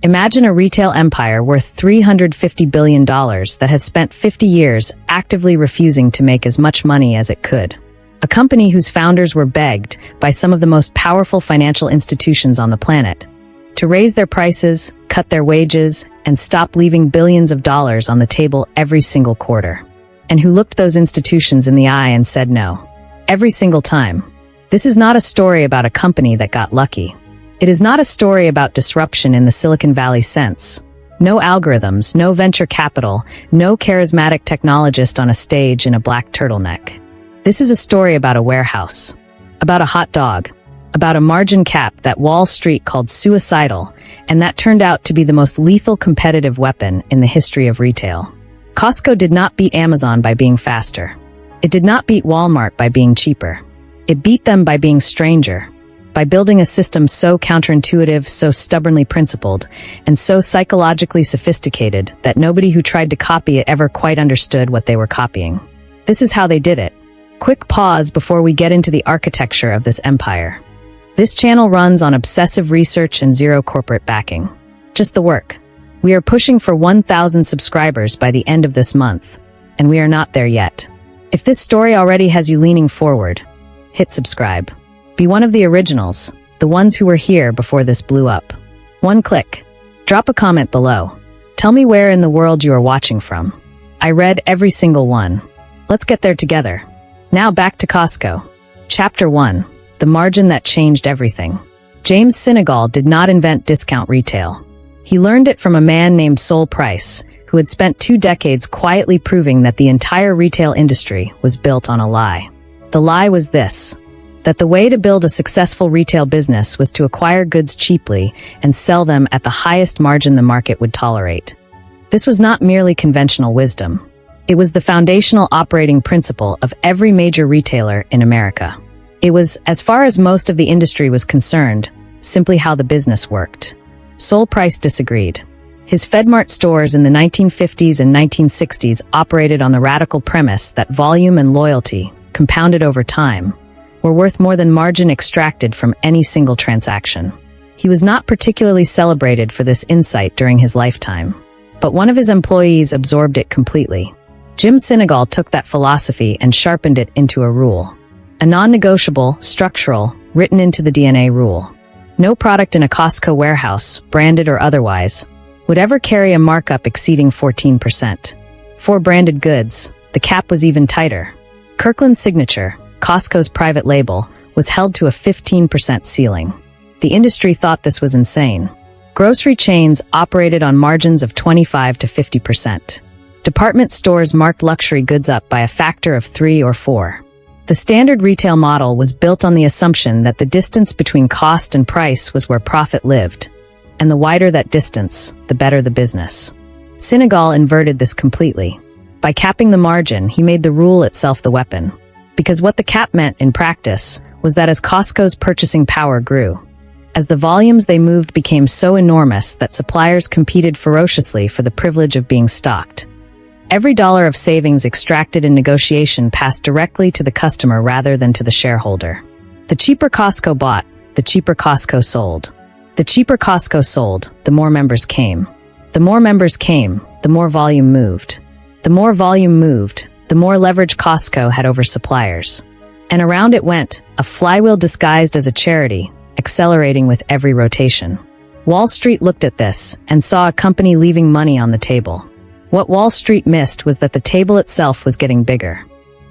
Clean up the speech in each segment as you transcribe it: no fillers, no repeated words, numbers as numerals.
Imagine a retail empire worth $350 billion that has spent 50 years actively refusing to make as much money as it could. A company whose founders were begged by some of the most powerful financial institutions on the planet to raise their prices, cut their wages, and stop leaving billions of dollars on the table every single quarter. And who looked those institutions in the eye and said no. Every single time. This is not a story about a company that got lucky. It is not a story about disruption in the Silicon Valley sense. No algorithms, no venture capital, no charismatic technologist on a stage in a black turtleneck. This is a story about a warehouse, about a hot dog, about a margin cap that Wall Street called suicidal, and that turned out to be the most lethal competitive weapon in the history of retail. Costco did not beat Amazon by being faster. It did not beat Walmart by being cheaper. It beat them by being stranger, by building a system so counterintuitive, so stubbornly principled, and so psychologically sophisticated that nobody who tried to copy it ever quite understood what they were copying. This is how they did it. Quick pause before we get into the architecture of this empire. This channel runs on obsessive research and zero corporate backing. Just the work. We are pushing for 1,000 subscribers by the end of this month, and we are not there yet. If this story already has you leaning forward, hit subscribe. Be one of the originals, the ones who were here before this blew up. One click. Drop a comment below. Tell me where in the world you are watching from. I read every single one. Let's get there together. Now back to Costco. Chapter 1. The margin that changed everything. James Sinegal did not invent discount retail. He learned it from a man named Sol Price, who had spent 2 decades quietly proving that the entire retail industry was built on a lie. The lie was this: that the way to build a successful retail business was to acquire goods cheaply and sell them at the highest margin the market would tolerate. This was not merely conventional wisdom. It was the foundational operating principle of every major retailer in America. It was, as far as most of the industry was concerned, simply how the business worked. Sol Price disagreed. His FedMart stores in the 1950s and 1960s operated on the radical premise that volume and loyalty, compounded over time, were worth more than margin extracted from any single transaction. He was not particularly celebrated for this insight during his lifetime, but one of his employees absorbed it completely. Jim Sinegal took that philosophy and sharpened it into a rule. A non-negotiable, structural, written into the DNA rule. No product in a Costco warehouse, branded or otherwise, would ever carry a markup exceeding 14%. For branded goods, the cap was even tighter. Kirkland's Signature, Costco's private label, was held to a 15% ceiling. The industry thought this was insane. Grocery chains operated on margins of 25 to 50%. Department stores marked luxury goods up by a factor of 3 or 4. The standard retail model was built on the assumption that the distance between cost and price was where profit lived, and the wider that distance, the better the business. Sinegal inverted this completely. By capping the margin, he made the rule itself the weapon. Because what the cap meant in practice was that as Costco's purchasing power grew, as the volumes they moved became so enormous that suppliers competed ferociously for the privilege of being stocked, every dollar of savings extracted in negotiation passed directly to the customer rather than to the shareholder. The cheaper Costco bought, the cheaper Costco sold. The cheaper Costco sold, the more members came. The more members came, the more volume moved. The more volume moved, the more leverage Costco had over suppliers. And around it went, a flywheel disguised as a charity, accelerating with every rotation. Wall Street looked at this and saw a company leaving money on the table. What Wall Street missed was that the table itself was getting bigger.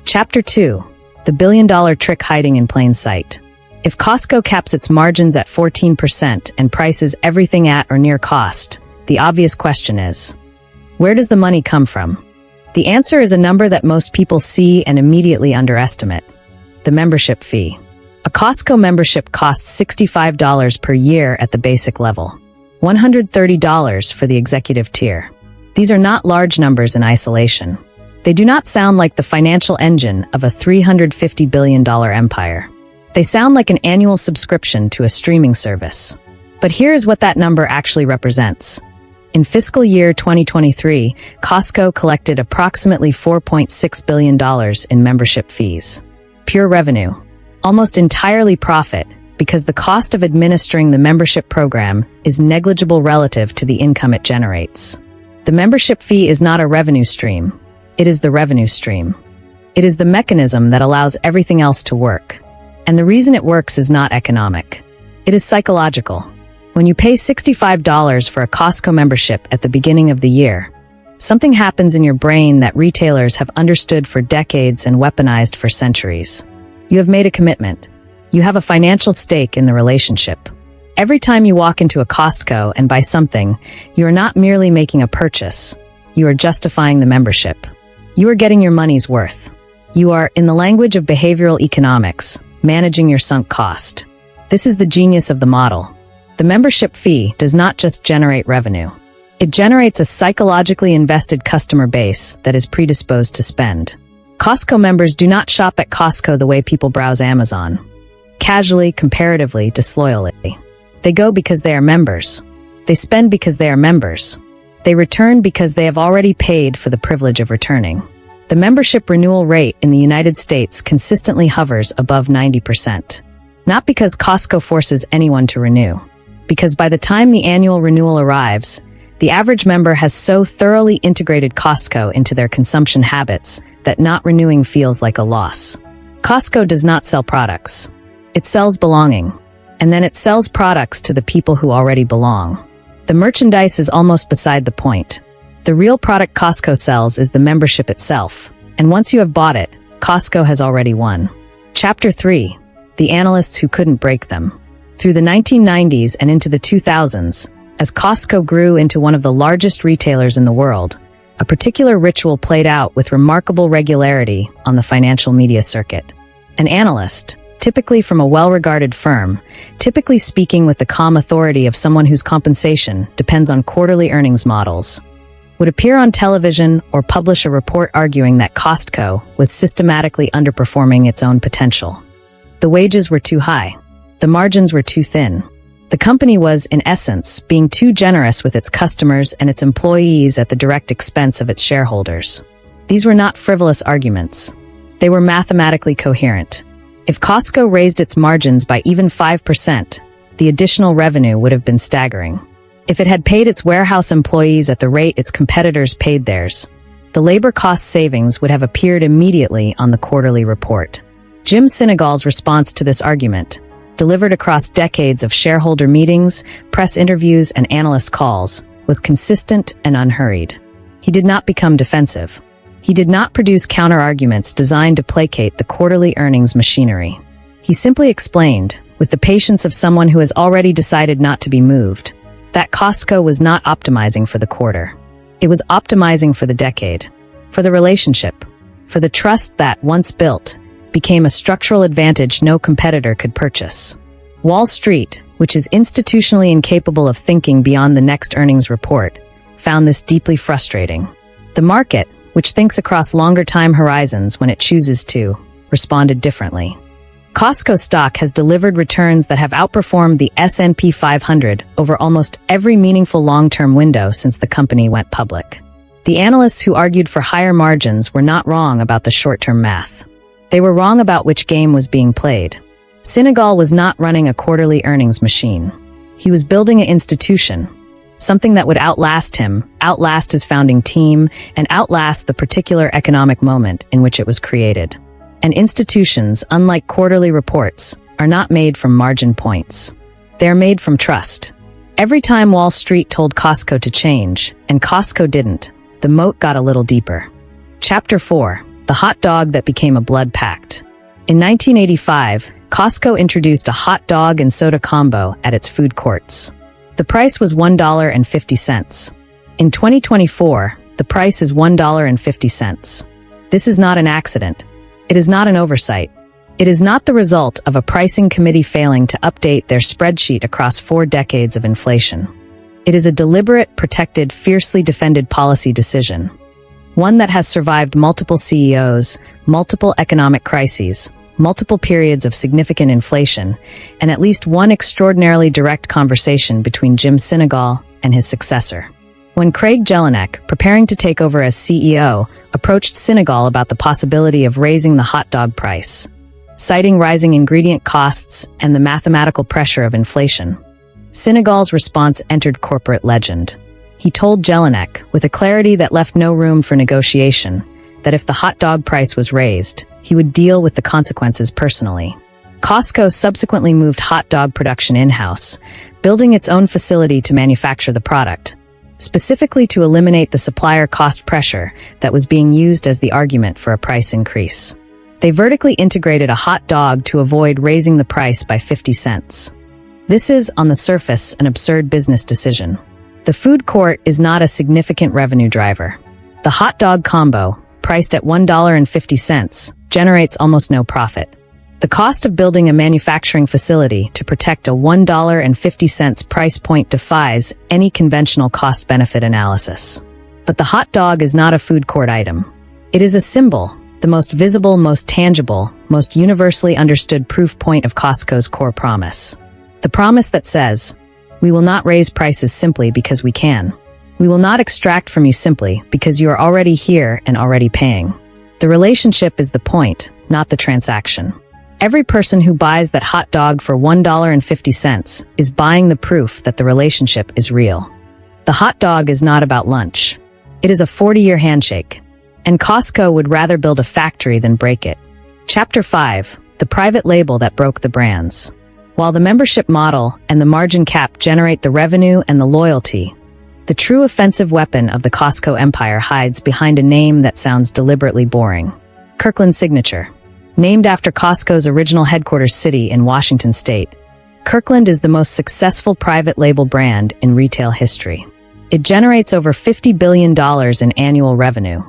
Chapter 2. The billion-dollar trick hiding in plain sight. If Costco caps its margins at 14% and prices everything at or near cost, the obvious question is, where does the money come from? The answer is a number that most people see and immediately underestimate: the membership fee. A Costco membership costs $65 per year at the basic level, $130 for the executive tier. These are not large numbers in isolation. They do not sound like the financial engine of a $350 billion empire. They sound like an annual subscription to a streaming service. But here is what that number actually represents. In fiscal year 2023, Costco collected approximately $4.6 billion in membership fees. Pure revenue. Almost entirely profit, Because the cost of administering the membership program is negligible relative to the income it generates. The membership fee is not a revenue stream. It is the revenue stream. It is the mechanism that allows everything else to work. And the reason it works is not economic. It is psychological. When you pay $65 for a Costco membership at the beginning of the year, something happens in your brain that retailers have understood for decades and weaponized for centuries. You have made a commitment. You have a financial stake in the relationship. Every time you walk into a Costco and buy something, you are not merely making a purchase. You are justifying the membership. You are getting your money's worth. You are, in the language of behavioral economics, managing your sunk cost. This is the genius of the model. The membership fee does not just generate revenue. It generates a psychologically invested customer base that is predisposed to spend. Costco members do not shop at Costco the way people browse Amazon. Casually, comparatively, disloyally. They go because they are members. They spend because they are members. They return because they have already paid for the privilege of returning. The membership renewal rate in the United States consistently hovers above 90%. Not because Costco forces anyone to renew. Because by the time the annual renewal arrives, the average member has so thoroughly integrated Costco into their consumption habits that not renewing feels like a loss. Costco does not sell products. It sells belonging. And then it sells products to the people who already belong. The merchandise is almost beside the point. The real product Costco sells is the membership itself. And once you have bought it, Costco has already won. Chapter 3. The Analysts Who Couldn't Break Them. Through the 1990s and into the 2000s, as Costco grew into one of the largest retailers in the world, a particular ritual played out with remarkable regularity on the financial media circuit. An analyst, typically from a well-regarded firm, typically speaking with the calm authority of someone whose compensation depends on quarterly earnings models, would appear on television or publish a report arguing that Costco was systematically underperforming its own potential. The wages were too high. The margins were too thin. The company was, in essence, being too generous with its customers and its employees at the direct expense of its shareholders. These were not frivolous arguments. They were mathematically coherent. If Costco raised its margins by even 5%, the additional revenue would have been staggering. If it had paid its warehouse employees at the rate its competitors paid theirs, the labor cost savings would have appeared immediately on the quarterly report. Jim Sinegal's response to this argument, delivered across decades of shareholder meetings, press interviews, and analyst calls, was consistent and unhurried. He did not become defensive. He did not produce counter-arguments designed to placate the quarterly earnings machinery. He simply explained, with the patience of someone who has already decided not to be moved, that Costco was not optimizing for the quarter. It was optimizing for the decade, for the relationship, for the trust that, once built, became a structural advantage no competitor could purchase. Wall Street, which is institutionally incapable of thinking beyond the next earnings report, found this deeply frustrating. The market, which thinks across longer time horizons when it chooses to, responded differently. Costco stock has delivered returns that have outperformed the S&P 500 over almost every meaningful long-term window since the company went public. The analysts who argued for higher margins were not wrong about the short-term math. They were wrong about which game was being played. Sinegal was not running a quarterly earnings machine. He was building an institution, something that would outlast him, outlast his founding team, and outlast the particular economic moment in which it was created. And institutions, unlike quarterly reports, are not made from margin points. They are made from trust. Every time Wall Street told Costco to change, and Costco didn't, the moat got a little deeper. Chapter 4. The Hot Dog That Became a Blood Pact. In 1985, Costco introduced a hot dog and soda combo at its food courts. The price was $1.50. In 2024, the price is $1.50. This is not an accident. It is not an oversight. It is not the result of a pricing committee failing to update their spreadsheet across 4 decades of inflation. It is a deliberate, protected, fiercely defended policy decision. One that has survived multiple CEOs, multiple economic crises, multiple periods of significant inflation, and at least one extraordinarily direct conversation between Jim Sinegal and his successor. When Craig Jelinek, preparing to take over as CEO, approached Sinegal about the possibility of raising the hot dog price, citing rising ingredient costs and the mathematical pressure of inflation. Senegal's response entered corporate legend. He told Jelinek, with a clarity that left no room for negotiation, that if the hot dog price was raised, he would deal with the consequences personally. Costco subsequently moved hot dog production in-house, building its own facility to manufacture the product, specifically to eliminate the supplier cost pressure that was being used as the argument for a price increase. They vertically integrated a hot dog to avoid raising the price by 50 cents. This is, on the surface, an absurd business decision. The food court is not a significant revenue driver. The hot dog combo, priced at $1.50, generates almost no profit. The cost of building a manufacturing facility to protect a $1.50 price point defies any conventional cost-benefit analysis. But the hot dog is not a food court item. It is a symbol, the most visible, most tangible, most universally understood proof point of Costco's core promise. The promise that says, we will not raise prices simply because we can. We will not extract from you simply because you are already here and already paying. The relationship is the point, not the transaction. Every person who buys that hot dog for $1.50 is buying the proof that the relationship is real. The hot dog is not about lunch. It is a 40-year handshake. And Costco would rather build a factory than break it. Chapter 5, the private label that broke the brands. While the membership model and the margin cap generate the revenue and the loyalty, the true offensive weapon of the Costco empire hides behind a name that sounds deliberately boring. Kirkland Signature. Named after Costco's original headquarters city in Washington state, Kirkland is the most successful private label brand in retail history. It generates over $50 billion in annual revenue,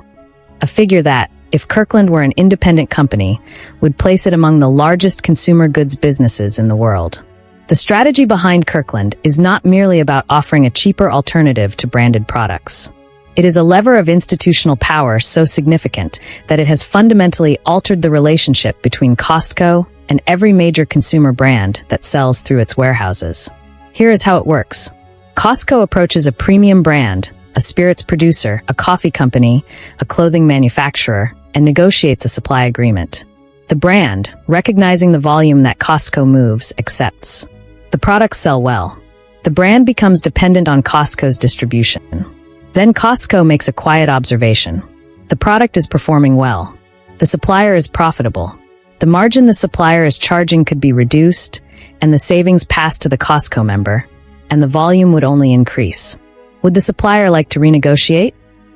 a figure that, if Kirkland were an independent company, would place it among the largest consumer goods businesses in the world. The strategy behind Kirkland is not merely about offering a cheaper alternative to branded products. It is a lever of institutional power so significant that it has fundamentally altered the relationship between Costco and every major consumer brand that sells through its warehouses. Here is how it works. Costco approaches a premium brand, a spirits producer, a coffee company, a clothing manufacturer, and negotiates a supply agreement. The brand, recognizing the volume that Costco moves, accepts. The products sell well. The brand becomes dependent on Costco's distribution. Then Costco makes a quiet observation. The product is performing well. The supplier is profitable. The margin the supplier is charging could be reduced, and the savings passed to the Costco member, and the volume would only increase. Would the supplier like to renegotiate?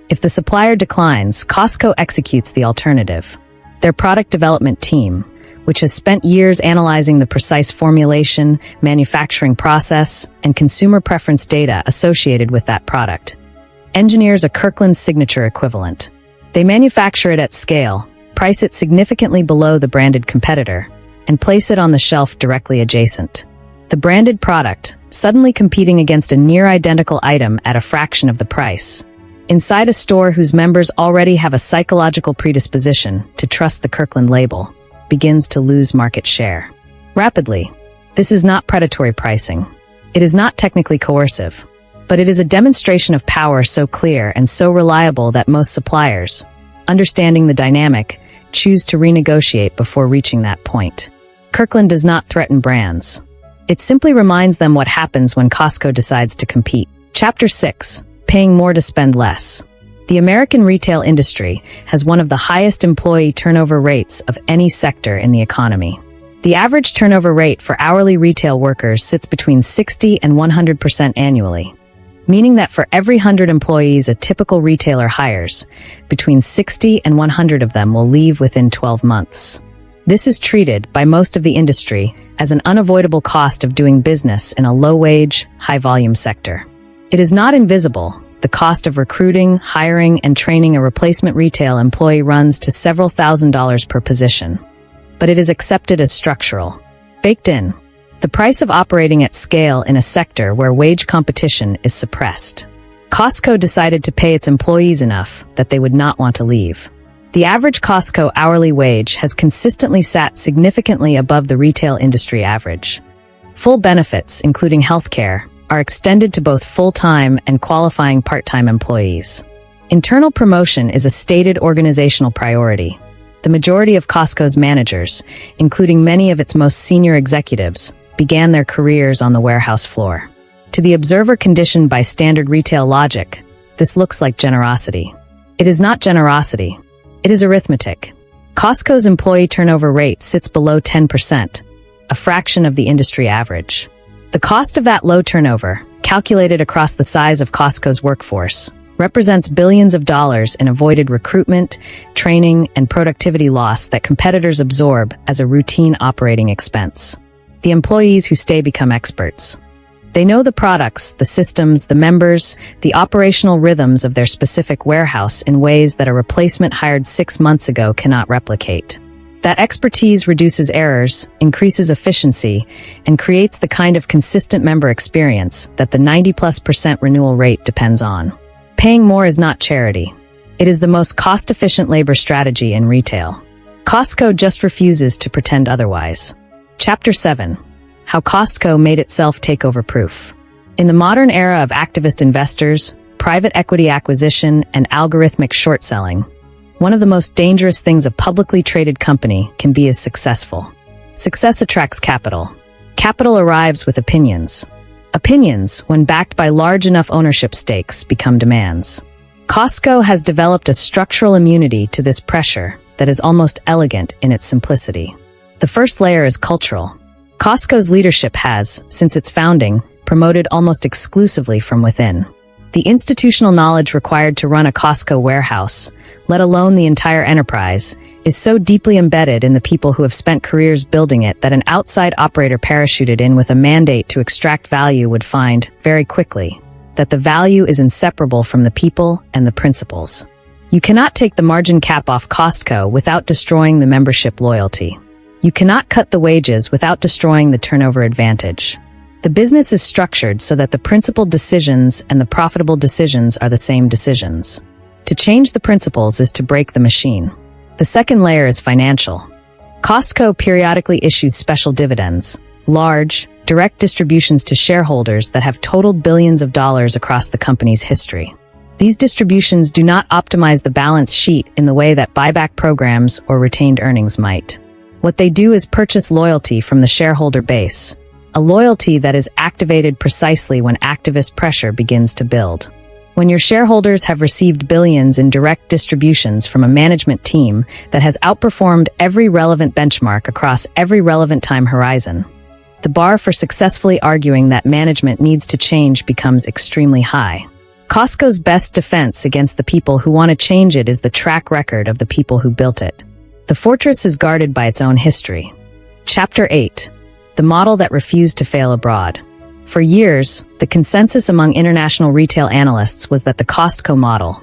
If the supplier declines, Costco executes the alternative. Their product development team, which has spent years analyzing the precise formulation, manufacturing process, and consumer preference data associated with that product, engineers a Kirkland Signature equivalent. They manufacture it at scale, price it significantly below the branded competitor, and place it on the shelf directly adjacent. The branded product, suddenly competing against a near-identical item at a fraction of the price. Inside a store whose members already have a psychological predisposition to trust the Kirkland label, begins to lose market share. Rapidly. This is not predatory pricing. It is not technically coercive. But it is a demonstration of power so clear and so reliable that most suppliers, understanding the dynamic, choose to renegotiate before reaching that point. Kirkland does not threaten brands. It simply reminds them what happens when Costco decides to compete. Chapter 6. Paying more to spend less. The American retail industry has one of the highest employee turnover rates of any sector in the economy. The average turnover rate for hourly retail workers sits between 60 and 100% annually, meaning that for every 100 employees a typical retailer hires, between 60 and 100 of them will leave within 12 months. This is treated by most of the industry as an unavoidable cost of doing business in a low-wage, high-volume sector. It is not invisible. The cost of recruiting, hiring, and training a replacement retail employee runs to several $1,000s per position. But it is accepted as structural. Baked in. The price of operating at scale in a sector where wage competition is suppressed. Costco decided to pay its employees enough that they would not want to leave. The average Costco hourly wage has consistently sat significantly above the retail industry average. Full benefits, including healthcare, are extended to both full-time and qualifying part-time employees. Internal promotion is a stated organizational priority. The majority of Costco's managers, including many of its most senior executives, began their careers on the warehouse floor. To the observer conditioned by standard retail logic, this looks like generosity. It is not generosity. It is arithmetic. Costco's employee turnover rate sits below 10%, a fraction of the industry average. The cost of that low turnover, calculated across the size of Costco's workforce, represents billions of dollars in avoided recruitment, training, and productivity loss that competitors absorb as a routine operating expense. The employees who stay become experts. They know the products, the systems, the members, the operational rhythms of their specific warehouse in ways that a replacement hired 6 months ago cannot replicate. That expertise reduces errors, increases efficiency, and creates the kind of consistent member experience that the 90+% renewal rate depends on. Paying more is not charity. It is the most cost-efficient labor strategy in retail. Costco just refuses to pretend otherwise. Chapter 7. How Costco made itself takeover-proof. In the modern era of activist investors, private equity acquisition, and algorithmic short-selling, one of the most dangerous things a publicly traded company can be is successful. Success attracts capital. Capital arrives with opinions. Opinions, when backed by large enough ownership stakes, become demands. Costco has developed a structural immunity to this pressure that is almost elegant in its simplicity. The first layer is cultural. Costco's leadership has, since its founding, promoted almost exclusively from within. The institutional knowledge required to run a Costco warehouse, let alone the entire enterprise, is so deeply embedded in the people who have spent careers building it that an outside operator parachuted in with a mandate to extract value would find, very quickly, that the value is inseparable from the people and the principles. You cannot take the margin cap off Costco without destroying the membership loyalty. You cannot cut the wages without destroying the turnover advantage. The business is structured so that the principled decisions and the profitable decisions are the same decisions. To change the principles is to break the machine. The second layer is financial. Costco periodically issues special dividends, large, direct distributions to shareholders that have totaled billions of dollars across the company's history. These distributions do not optimize the balance sheet in the way that buyback programs or retained earnings might. What they do is purchase loyalty from the shareholder base, a loyalty that is activated precisely when activist pressure begins to build. When your shareholders have received billions in direct distributions from a management team that has outperformed every relevant benchmark across every relevant time horizon, the bar for successfully arguing that management needs to change becomes extremely high. Costco's best defense against the people who want to change it is the track record of the people who built it. The fortress is guarded by its own history. Chapter 8. The model that refused to fail abroad. For years, the consensus among international retail analysts was that the Costco model,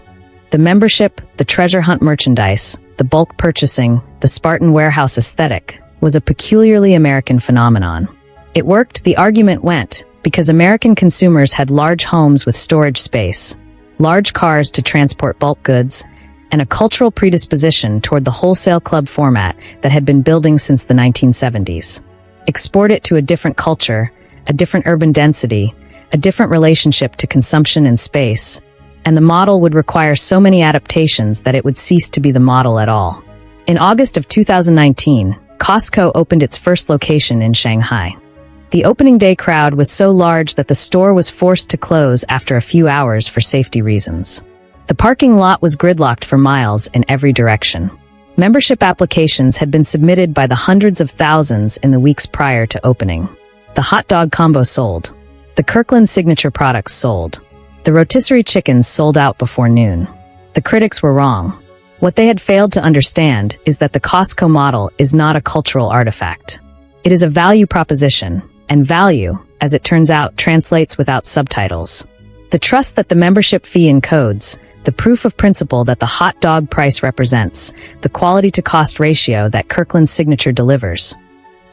the membership, the treasure hunt merchandise, the bulk purchasing, the Spartan warehouse aesthetic, was a peculiarly American phenomenon. It worked, the argument went, because American consumers had large homes with storage space, large cars to transport bulk goods, and a cultural predisposition toward the wholesale club format that had been building since the 1970s. Export it to a different culture, a different urban density, a different relationship to consumption and space, and the model would require so many adaptations that it would cease to be the model at all. In August of 2019, Costco opened its first location in Shanghai. The opening day crowd was so large that the store was forced to close after a few hours for safety reasons. The parking lot was gridlocked for miles in every direction. Membership applications had been submitted by the hundreds of thousands in the weeks prior to opening. The hot dog combo sold. The Kirkland signature products sold. The rotisserie chickens sold out before noon. The critics were wrong. What they had failed to understand is that the Costco model is not a cultural artifact. It is a value proposition, and value, as it turns out, translates without subtitles. The trust that the membership fee encodes, the proof of principle that the hot dog price represents, the quality-to-cost ratio that Kirkland's signature delivers.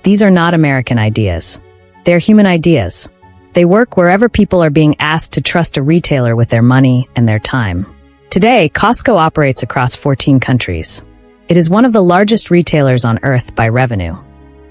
These are not American ideas. They are human ideas. They work wherever people are being asked to trust a retailer with their money and their time. Today, Costco operates across 14 countries. It is one of the largest retailers on earth by revenue.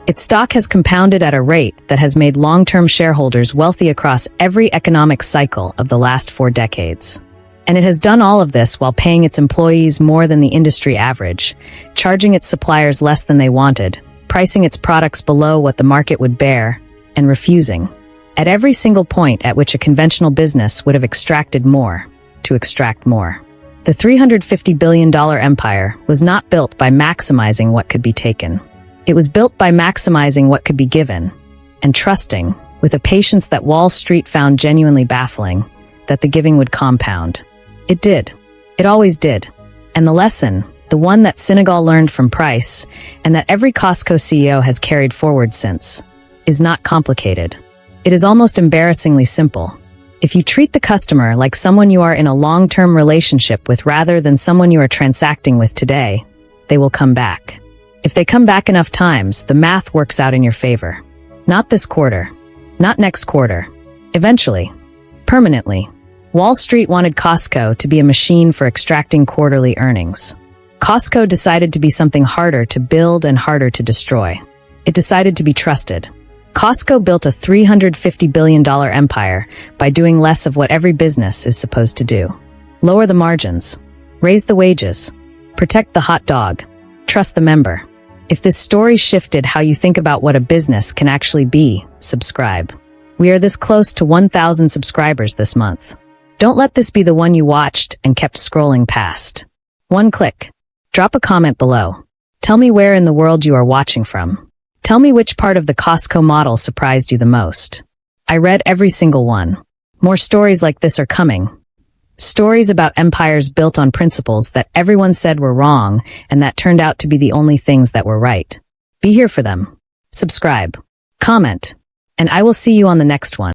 Its stock has compounded at a rate that has made long-term shareholders wealthy across every economic cycle of the last 4 decades. And it has done all of this while paying its employees more than the industry average, charging its suppliers less than they wanted, pricing its products below what the market would bear, and refusing, at every single point at which a conventional business would have extracted more, to extract more. The $350 billion empire was not built by maximizing what could be taken. It was built by maximizing what could be given, and trusting, with a patience that Wall Street found genuinely baffling, that the giving would compound. It did. It always did. And the lesson, the one that Senegal learned from Price, and that every Costco CEO has carried forward since, is not complicated. It is almost embarrassingly simple. If you treat the customer like someone you are in a long-term relationship with rather than someone you are transacting with today, they will come back. If they come back enough times, the math works out in your favor. Not this quarter. Not next quarter. Eventually. Permanently. Wall Street wanted Costco to be a machine for extracting quarterly earnings. Costco decided to be something harder to build and harder to destroy. It decided to be trusted. Costco built a $350 billion empire by doing less of what every business is supposed to do. Lower the margins. Raise the wages. Protect the hot dog. Trust the member. If this story shifted how you think about what a business can actually be, subscribe. We are this close to 1,000 subscribers this month. Don't let this be the one you watched and kept scrolling past. One click. Drop a comment below. Tell me where in the world you are watching from. Tell me which part of the Costco model surprised you the most. I read every single one. More stories like this are coming. Stories about empires built on principles that everyone said were wrong and that turned out to be the only things that were right. Be here for them. Subscribe. Comment. And I will see you on the next one.